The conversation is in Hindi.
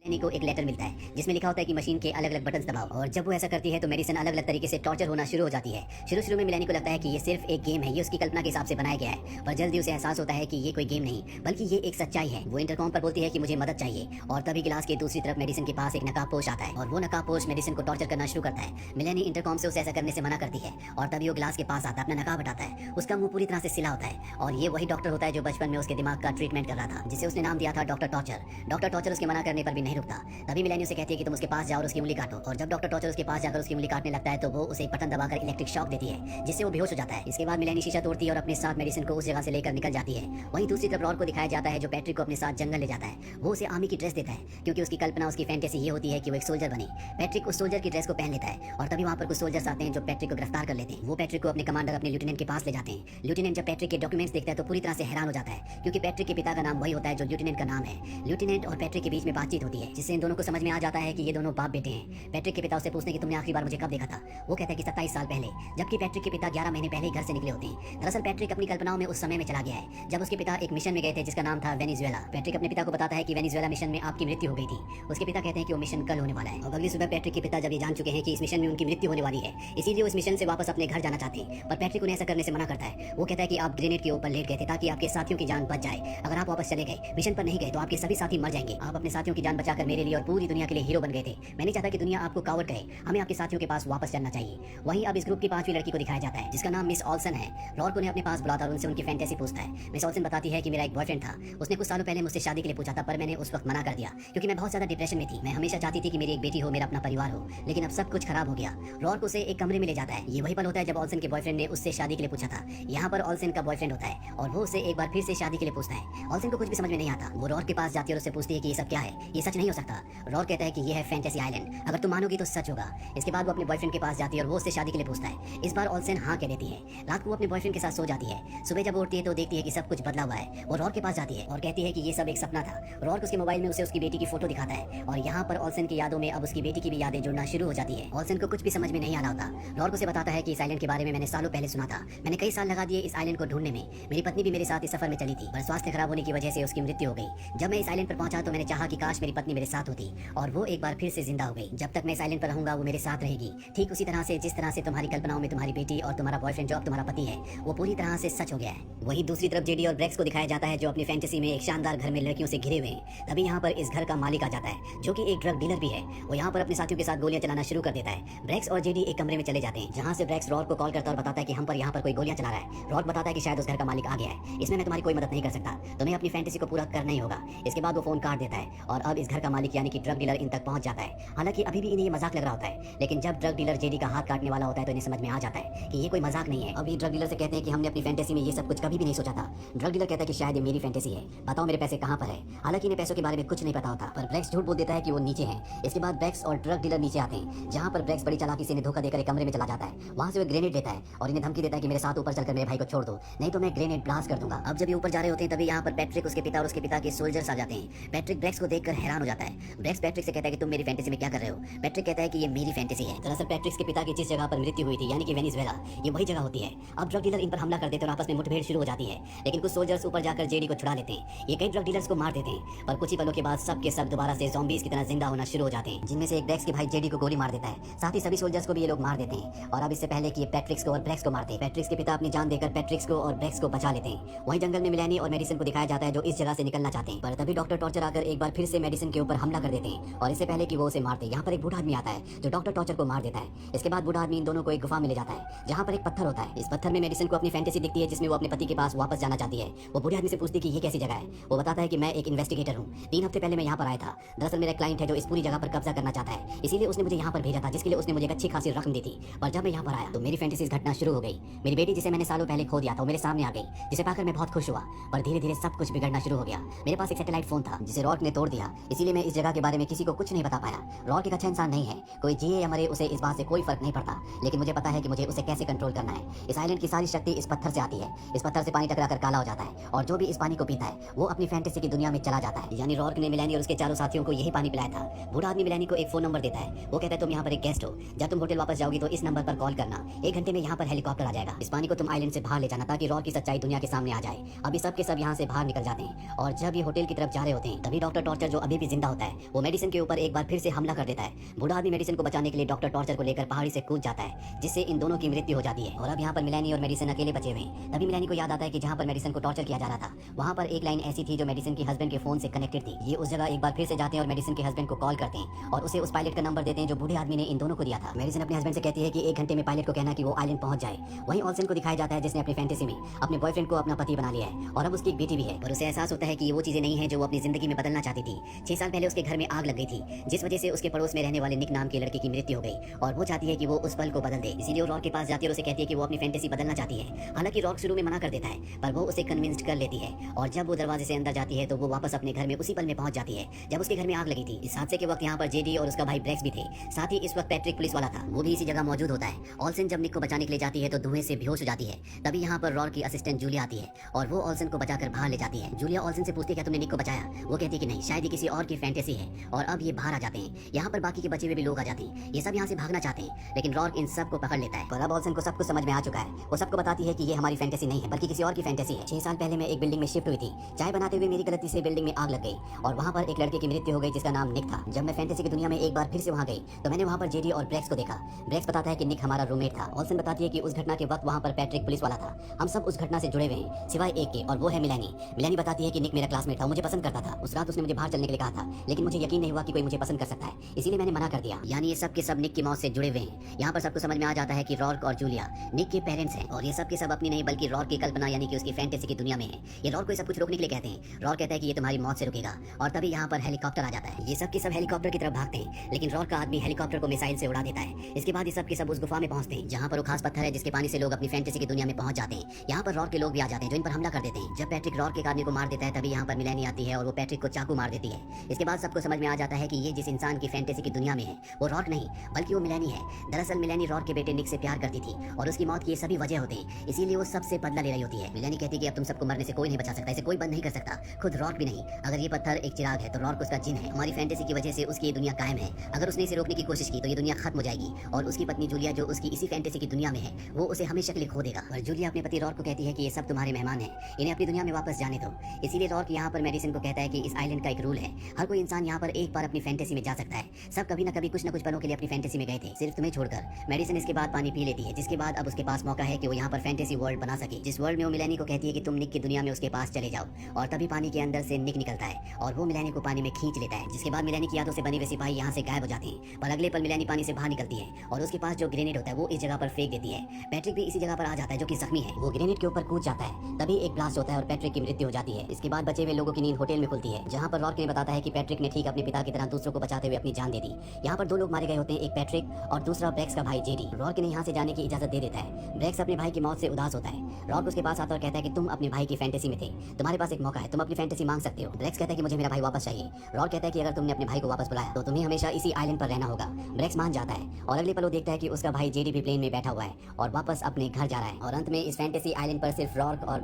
मेलानी को एक लेटर मिलता है जिसमें लिखा होता है कि मशीन के अलग अलग बटन दबाओ, और जब वो ऐसा करती है तो मेडिसन अलग अलग तरीके से टॉर्चर होना शुरू हो जाती है। शुरू में मेलानी को लगता है कि ये सिर्फ एक गेम है, ये उसकी कल्पना के हिसाब से बनाया गया है, पर जल्दी उसे एहसास होता है कि ये कोई गेम नहीं बल्कि ये एक सच्चाई है। वो इंटरकॉम पर बोलती है कि मुझे मदद चाहिए, और तभी गिलास के दूसरी तरफ मेडिसन के पास एक नकाबपोश आता है और वो नकाबपोश मेडिसन को टॉर्चर करना शुरू करता है। मेलानी इंटरकॉम से उसे ऐसा करने से मना करती है और तभी वो गिलास के पास आता है, अपना नकाब हटाता है। उसका मुंह पूरी तरह से सिला होता है और ये वही डॉक्टर होता है जो बचपन में उसके दिमाग का ट्रीटमेंट कर रहा था, जिसे उसने नाम दिया था डॉक्टर टॉर्चर। डॉक्टर टॉर्चर उसके मना करने पर भी नहीं रुकता। तभी मेलानी उसे कहती है कि तुम उसके पास जाओ और उसकी उंगली काटो, और जब डॉक्टर टॉर्चर उसके पास जाकर उसकी उंगली काटने लगता है तो वो उसे एक बटन दबाकर इलेक्ट्रिक शॉक देती है, जिससे वो बेहोश हो जाता है। इसके बाद मेलानी शीशा तोड़ती है और अपने साथ मेडिसिन को उस जगह से लेकर निकल जाती है। वहीं दूसरी तरफ रॉर को दिखाया जाता है जो पैट्रिक को अपने साथ जंगल ले जाता है। वो उसे आर्मी की ड्रेस देता है क्योंकि उसकी कल्पना, उसकी फैंटेसी ये होती है कि वो एक सोल्जर बने। पैट्रिक उस सोल्जर की ड्रेस को पहन लेता है और तभी वहाँ पर कुछ सोल्जर्स आते हैं जो पैट्रिक को गिरफ्तार कर लेते हैं। वो पैट्रिक को अपने कमांडर, अपने लेफ्टिनेंट के पास ले जाते हैं। लेफ्टिनेंट जब पैट्रिक के डॉक्यूमेंट्स देखता है तो पूरी तरह से हैरान हो जाता है क्योंकि पैट्रिक के पिता का नाम वही होता है जो लेफ्टिनेंट का नाम है। लेफ्टिनेंट और पैट्रिक के बीच में बातचीत होती है जिससे इन दोनों को समझ में आ जाता है कि ये दोनों बाप बेटे हैं। पैट्रिक के पिता उससे पूछते हैं कि तुमने आखिरी बार मुझे कब देखा था। वो कहता है कि 27 साल पहले, जबकि पैट्रिक के पिता 11 महीने पहले ही घर से निकले होते हैं। दरअसल पैट्रिक अपनी कल्पनाओं में उस समय में चला गया है जब उसके पिता एक मिशन में गए थे जिसका नाम था वेनेजुएला। पैट्रिक अपने पिता को बताता है कि वेनेजुएला मिशन में आपकी मृत्यु हो गई थी। उसके पिता कहते हैं कि वो मिशन कल होने वाला है, और अगली सुबह पैट्रिक के पिता जब ये जान चुके हैं कि इस मिशन में उनकी मृत्यु होने वाली है, इसीलिए उस मिशन से वापस अपने घर जाना चाहते हैं। पर पैट्रिक उन्हें ऐसा करने से मना करता है। वो कहता है कि आप ग्रेनेड के ऊपर लेट गए थे ताकि आपके साथियों की जान बच जाए। अगर आप वापस चले गए, मिशन पर नहीं गए, तो आपके सभी साथी मर जाएंगे। आप अपने साथियों की जान बचाकर मेरे लिए और पूरी दुनिया के लिए हीरो बन गए थे। मैं नहीं चाहता कि दुनिया आपको कावर्ड कहे। हमें आपके साथियों के पास वापस चलना चाहिए। वहीं अब इस ग्रुप की 5वीं लड़की को दिखाया जाता है जिसका नाम मिस ऑल्सन है। रॉर को अपने पास बुलाता और उनसे उनकी फैंटेसी पूछता है। मिस ऑल्सन बताती है कि मेरा एक बॉयफ्रेंड था, उसने कुछ सालों पहले मुझसे शादी के लिए पूछा था, पर मैंने उस वक्त मना कर दिया क्योंकि मैं बहुत ज्यादा डिप्रेशन में थी। मैं हमेशा चाहती थी कि मेरी एक बेटी हो, मेरा अपना परिवार हो, लेकिन अब सब कुछ खराब हो गया। रॉर को उसे एक कमरे में ले जाता है। ये वही पल होता है जब ऑल्सन के बॉयफ्रेंड ने उससे शादी के लिए पूछा था। यहाँ पर ऑल्सन का बॉयफ्रेंड होता है और वो उसे एक बार फिर से शादी के लिए पूछता है। ऑल्सन को कुछ भी समझ में नहीं आता। वो रॉर के पास जाती है और उससे पूछती है कि ये सब क्या है, ये सच नहीं हो सकता। रॉर कहता है कि ये है फैंटेसी आइलैंड, अगर तुम मानोगी तो सच होगा। इसके बाद वो अपने बॉयफ्रेंड के पास जाती है और वो उससे शादी के लिए पूछता है। इस बार ऑल्सन हाँ कह देती है। रात को वो अपने बॉयफ्रेंड के साथ सो जाती है। सुबह जब वो उठती है तो देखती है कि सब कुछ बदला हुआ है। वो रॉर के पास जाती है और कहती है कि ये सब एक सपना था। रॉर उसके मोबाइल में उसे उसकी बेटी की फोटो दिखाता है और यहाँ पर ऑल्सन की यादों में अब उसकी बेटी की भी यादें जुड़ना शुरू हो जाती है। ऑल्सन को कुछ भी समझ में नहीं आ रहा होता। रॉर उसे बताता है कि इस आइलैंड के बारे में मैंने सालों पहले सुना था। मैंने कई साल लगा दिए इस आइलैंड को ढूंढने में। मेरी पत्नी भी मेरे साथ इस सफर में चली थी, पर स्वास्थ्य खराब होने की वजह से उसकी मृत्यु हो गई। जब मैं इस आइलैंड पर पहुंचा तो मैंने चाहा कि काश मेरी पत्नी मेरे साथ होती और वो एक बार फिर से जिंदा हो गई। जब तक मैं इस आइलैंड पर रहूंगा वो मेरे साथ रहेगी, ठीक उसी तरह से जिस तरह से तुम्हारी कल्पनाओं में तुम्हारी बेटी और तुम्हारा बॉयफ्रेंड जो अब तुम्हारा पति है वो पूरी तरह से सच हो गया है। वहीं दूसरी तरफ जेडी और ब्रेक्स को दिखाया जाता है जो अपनी फैंटेसी में एक शानदार घर में लड़कियों से घिरे हुए हैं। तभी यहाँ पर इस घर का मालिक आ जाता है जो कि एक ड्रग डीलर भी है। वो यहाँ पर अपने साथियों के साथ गोलियां चलाना शुरू कर देता है। ब्रेक्स और जेडी एक कमरे में चले जाते हैं जहाँ से ब्रेक्स रॉड को कॉल करता है और बताता है कि हम पर यहाँ पर कोई गोलियां चला रहा है। रॉड बताता है कि शायद उस घर का मालिक आ गया है, इसमें मैं तुम्हारी कोई मदद नहीं कर सकता, तुम्हें अपनी फैंटेसी को पूरा करना ही होगा। इसके बाद वो फोन काट देता है और अब इस घर का मालिक यानी कि ड्रग डीलर इन तक पहुंच जाता है। हालांकि अभी भी इन्हें ये मजाक लग रहा होता है, लेकिन जब ड्रग डीलर जेडी का हाथ काटने वाला होता है तो इन्हें समझ में आ जाता है कि ये कोई मजाक नहीं है। अभी ड्रग डीलर से कहते हैं कि हमने अपनी फैंटेसी में ये सब कुछ कभी भी नहीं सोचा था। ड्रग डीलर कहता है कि शायद ये मेरी फैंटेसी है, बताओ मेरे पैसे कहाँ पर है। हालांकि इन्हें पैसों के बारे में कुछ नहीं पता होता, पर ब्रेक्स झूठ बोल देता है कि वो नीचे है। इसके बाद ब्रेक्स और ड्रग डीलर नीचे आते हैं जहाँ पर ब्रेक्स बड़ी चालाकी से इन्हें धोखा देकर एक कमरे में चला जाता है। वहाँ से वो ग्रेनेड लेता है और इन्हें धमकी देता है कि मेरे साथ ऊपर चलकर मेरे भाई को छोड़ दो, नहीं तो मैं ग्रेनेड ब्लास्ट कर दूंगा। अब जब ये ऊपर जा रहे होते हैं तभी यहाँ पर पैट्रिक, उसके पिता और उसके पिता के सोल्जर्स आ जाते हैं। पैट्रिक ब्रेक्स को देखकर हैरान हो जाता है। ब्रेक्स पैट्रिक से कहता है कि तुम मेरी फैंटेसी में क्या कर रहे हो। पैट्रिक कहता है कि ये मेरी फैंटेसी है। दरअसल पैट्रिक के पिता की जिस जगह पर मृत्यु हुई थी यानी कि वेनेजुएला, ये वही जगह होती है। अब ड्रग डीलर इन पर हमला कर देते हैं और आपस में मुठभेड़ शुरू हो जाती है, लेकिन कुछ सोल्जर्स ऊपर जाकर जेडी को छुड़ा लेते हैं। ये कई ड्रग डीलर्स को मार देते हैं, पर कुछ ही पलों के बाद सब के सब दोबारा से ज़ॉम्बीज़ की तरह जिंदा होना शुरू हो जाते हैं, जिनमें से एक ब्रेक्स के भाई जेडी को गोली मार देता है। साथ ही सभी सोल्जर्स को भी ये लोग मार देते हैं। और अब इससे पहले कि ये पैट्रिक्स को और ब्रेक्स को मारते हैं, पैट्रिक्स के पिता अपनी जान देकर पैट्रिक्स को और ब्रेक्स को बचा लेते हैं। वहीं जंगल में मेलानी और मेडिसन को दिखाया जाता है जो इस जगह से निकलना चाहते हैं, पर तभी डॉक्टर टॉर्चर आकर एक बार फिर से मेडिसन के ऊपर हमला कर देते हैं और इससे पहले कि वो उसे मारते यहाँ पर एक बूढ़ा आदमी आता है जो डॉक्टर टॉर्चर को मार देता है। इसके बाद बूढ़ा आदमी इन दोनों को एक गुफा में ले जाता है जहाँ पर एक पत्थर होता है। इस पत्थर में मेडिसन को अपनी फैंटेसी दिखती है जिसमें वो अपने पति के पास वापस जाना चाहती है। वो बूढ़े आदमी से पूछती है कि ये कैसी जगह है। वो बताता है कि मैं एक इन्वेस्टिगेटर हूँ, 3 हफ्ते पहले मैं यहाँ पर आया था। दरअसल मेरा क्लाइंट है जो इस पूरी जगह पर कब्जा करना चाहता है, इसीलिए उसने मुझे यहाँ पर भेजा था, जिसके लिए उसने मुझे एक अच्छी खासी रकम दी थी। पर जब मैं यहाँ पर आया तो मेरी फैंटेसीज घटना शुरू हो गई। मेरी बेटी जिसे मैंने सालों पहले खो दिया था वो मेरे सामने आ गई, जिसे पाकर मैं बहुत खुश हुआ, पर धीरे धीरे सब कुछ बिगड़ना शुरू हो गया। मेरे पास एक सैटेलाइट फोन था जिसे रॉक ने तोड़ दिया, इसीलिए मैं इस जगह के बारे में किसी को कुछ नहीं बता पाया। रॉक एक अच्छा इंसान नहीं है, कोई जिए या मरे उसे इस बात से कोई फर्क नहीं पड़ता, लेकिन मुझे पता है कि मुझे उसे कैसे कंट्रोल करना है। इस आइलैंड की सारी शक्ति इस पत्थर से आती है। इस पत्थर से पानी टकराकर काला हो जाता है और जो भी इस पानी को पीता है वो अपनी फैंटेसी की दुनिया में चला जाता है। यानी रॉक ने मिलानी और उसके चारों साथियों को यही पानी पिलाया था। बूढ़ा आदमी मिलानी को एक फोन नंबर देता है। वो कहता है तुम यहाँ पर एक गेस्ट हो, जब तुम होटल वापस जाओगी तो इस नंबर पर कॉल करना, 1 घंटे में यहाँ पर हेलीकॉप्टर आ जाएगा। इस पानी को तुम आइलैंड से बाहर ले जाना ताकि रॉक की सच्चाई दुनिया के सामने आ जाए। अभी सब के सब यहाँ से बाहर निकल जाते हैं और जब ये होटल की तरफ जा रहे होते हैं तभी डॉक्टर टॉर्चर जो अभी भी जिंदा होता है वो मेडिसिन के ऊपर एक बार फिर से हमला कर देता है। बूढ़ा आदमी मेडिसिन को बचाने के लिए डॉक्टर टॉर्चर को लेकर पहाड़ी से कूद जाता है, जिससे इन दोनों की मृत्यु हो जाती है। और अब यहाँ पर मिलेनी और मेडिसिन अकेले बचे हुए हैं। तभी मिलेनी को याद आता है कि जहाँ पर मेडिसिन को टॉर्चर किया जा रहा था वहाँ पर एक लाइन ऐसी थी जो मेडिसिन के हस्बैंड के फोन से कनेक्टेड थी। ये उस जगह एक बार फिर से जाते हैं और मेडिसिन के हस्बैंड को कॉल करते हैं और उसे उस पायलट का नंबर देते हैं जो बूढ़े आदमी ने इन दोनों को दिया था। मेडिसिन अपने हस्बैंड से कहती है कि 1 घंटे में पायलट को कहना कि वो आइलैंड पहुंच जाए। वहीं ऑल्सन को दिखाया जाता है जिसने अपनी फैंटेसी में अपने बॉयफ्रेंड को अपना पति बना लिया है और अब उसकी एक बेटी भी है। पर उसे एहसास होता है कि ये वो चीजें नहीं है जो वो अपनी जिंदगी में बदलना चाहती थी। 6 साल पहले उसके घर में आग लग गई थी, जिस वजह से उसके पड़ोस में रहने वाले निक नाम के लड़के की मृत्यु हो गई और वो चाहती है कि वो उस पल को बदल दे। इसीलिए वो रॉक के पास जाती है और उसे कहती है कि वो अपनी फैंटेसी बदलना चाहती है। हालांकि रॉक शुरू में मना कर देता है पर वो उसे कन्विंस्ड कर लेती है और जब वो दरवाजे से अंदर जाती है तो वो वापस अपने घर में उसी पल में पहुंच जाती है जब उसके घर में आग लगी थी। इस हादसे के वक्त यहाँ पर जेडी और उसका भाई ब्रेक्स भी थे। साथ ही इस वक्त पैट्रिक पुलिस वाला था, वो भी इसी जगह मौजूद होता है। ऑल्सन जब निक को बचाने के लिए जाती है तो धुएं से बेहोश हो जाती है। तभी यहाँ पर रॉक की असिस्टेंट जूलिया आती है और वो ऑल्सन को बचाकर बाहर ले जाती है। जूलिया ऑल्सन से पूछती है क्या तुमने निक को बचाया? वो कहती है कि नहीं, शायद ये किसी और की फैंटेसी है। और अब ये बाहर आ जाते हैं। यहाँ पर बाकी के बचे हुए भी लोग आ जाते हैं। ये सब यहाँ से भागना चाहते हैं लेकिन रॉक इन सब को पकड़ लेता है। पर अब ऑल्सन को सब कुछ समझ में आ चुका है। वो सबको बताती है कि ये हमारी फैंटेसी नहीं है बल्कि किसी और की फैंटेसी है। 6 साल पहले मैं एक बिल्डिंग में शिफ्ट हुई थी। चाय बनाते हुए मेरी गलती से बिल्डिंग में आग लग गई और वहाँ पर एक लड़के की मृत्यु हो गई जिसका नाम निक था। जब मैं फैंटेसी की दुनिया में एक बार फिर से वहाँ गई तो मैंने वहाँ पर जेडी और ब्रेक्स को देखा। ब्रेक्स बताता है कि निक हमारा रूममेट था। ऑल्सन बताती है कि उस घटना के वक्त वहाँ पर पैट्रिक पुलिस वाला था। हम सब उस घटना से जुड़े हुए हैं सिवाय एक के और वो है मिलेनी। मिलेनी बताती है कि निक मेरा क्लासमेट था, मुझे पसंद करता था। उस रात उसने मुझे बाहर चलने के लिए कहा था लेकिन मुझे यकीन नहीं हुआ कि कोई मुझे पसंद कर सकता है, इसीलिए मैंने मना कर दिया। यानी ये सब के सब निक की मौत से जुड़े हुए हैं। यहाँ पर सबको समझ में आ जाता है कि रॉक और जूलिया निक के पेरेंट्स हैं और ये सब के सब अपनी नहीं बल्कि रॉक की कल्पना यानी कि उसकी फैंटेसी की दुनिया में है। ये रॉक को सब कुछ रोकने के लिए कहते हैं। रॉक कहता है कि ये तुम्हारी मौत से रुकेगा और तभी यहाँ पर हेलीकॉप्टर आ जाता है। ये सब के सब हेलीकॉप्टर की तरफ भागते हैं लेकिन रॉक का आदमी हेलीकॉप्टर को मिसाइल से उड़ा देता है। इसके बाद ये सब के सब उस गुफा में पहुंचते हैं जहाँ पर वो खास पत्थर है जिसके पानी से लोग अपनी फैंटेसी की दुनिया में पहुंच जाते हैं। यहाँ पर रॉक के लोग भी आ जाते हैं जो इन पर हमला कर देते हैं। जब पैट्रिक रॉक के आदमी को मार देता है तभी यहाँ पर मिलेनी आती है और वो पैट्रिक को चाकू मार देती है। इसके बाद सबको समझ में आ जाता है कि ये जिस इंसान की फैंटेसी की दुनिया में है वो रॉक नहीं बल्कि वो मिलेनी है। दरअसल मिलेनी रॉक के बेटे निक से प्यार करती थी और उसकी मौत की ये सभी वजह होते हैं, इसीलिए वो सबसे बदला ले रही होती है। मिलेनी कहती है कि अब तुम सबको मरने से कोई नहीं बचा सकता, इसे कोई बंद नहीं कर सकता, खुद रॉक भी नहीं। अगर ये पत्थर एक चिराग है तो रॉक उसका जिन है। हमारी फैंटेसी की वजह से उसकी ये दुनिया कायम है। अगर उसने इसे रोकने की कोशिश की तो ये दुनिया खत्म हो जाएगी और उसकी पत्नी जूलिया जो उसकी इसी फैंटेसी की दुनिया में है वो उसे हमेशा के लिए खो देगा। और जूलिया अपने पति रॉक को कहती है कि ये सब तुम्हारे मेहमान हैं, इन्हें अपनी दुनिया में वापस जाने दो। इसीलिए रॉक यहाँ पर मेडिसिन को कहता है कि इस आइलैंड का एक रूल है, हर कोई इंसान यहाँ पर एक बार अपनी फैंटेसी में जा सकता है। सब कभी न कभी कुछ न कुछ पलों के लिए अपनी फैंटेसी में गए थे, सिर्फ तुम्हें छोड़कर। मेडिसिन इसके बाद पानी पी लेती है जिसके बाद अब उसके पास मौका है कि वो यहाँ पर फैंटेसी वर्ल्ड बना सके, जिस वर्ल्ड में वो मिलेनी को कहती है कि तुम निक की दुनिया में उसके पास चले जाओ। और तभी पानी के अंदर से निक निकलता है और वो मिलेनी को पानी में खींच लेता है, जिसके बाद मिलेनी की यादों से बने हुए सिपाही यहाँ से गायब हो जाते हैं। पर अगले पल मिलेनी पानी से बाहर निकलती है और उसके पास जो ग्रेनेड होता है वो इस जगह पर फेंक देती है। पैट्रिक भी इसी जगह पर आ जाता है जो कि जख्मी है। वो ग्रेनेड के ऊपर कूद जाता है, तभी एक ब्लास्ट होता है और पैट्रिक की मृत्यु हो जाती है। इसके बाद बचे हुए लोगों की नींद होटल में खुलती है जहाँ पर रॉक ने बताता है कि पैट्रिक ने ठीक अपने पिता की तरह दूसरों को बचाते हुए अपनी जान दे दी। यहाँ पर 2 लोग मारे गए होते हैं, एक पैट्रिक और दूसरा ब्रेक्स का भाई जेडी। रॉक ने यहाँ से जाने की इजाजत दे देता है। ब्रेक्स अपने भाई की मौत से उदास होता है। रॉक उसके पास आता और कहता है कि तुम अपने भाई की फैंटेसी में थे, तुम्हारे पास एक मौका है, तुम अपनी फैंटेसी मांग सकते हो। ब्रेक्स कहता है कि मुझे मेरा भाई वापस चाहिए। रॉक कहता है कि अगर तुमने अपने भाई को वापस बुलाया तो तुम्हें हमेशा इसी आइलैंड पर रहना होगा। ब्रेक्स मान जाता है और अगले पल वो देखता है कि उसका भाई जेडी भी प्लेन में बैठा हुआ है और वापस अपने घर जा रहा है। और अंत में इस फैंटेसी आइलैंड पर सिर्फ रॉक और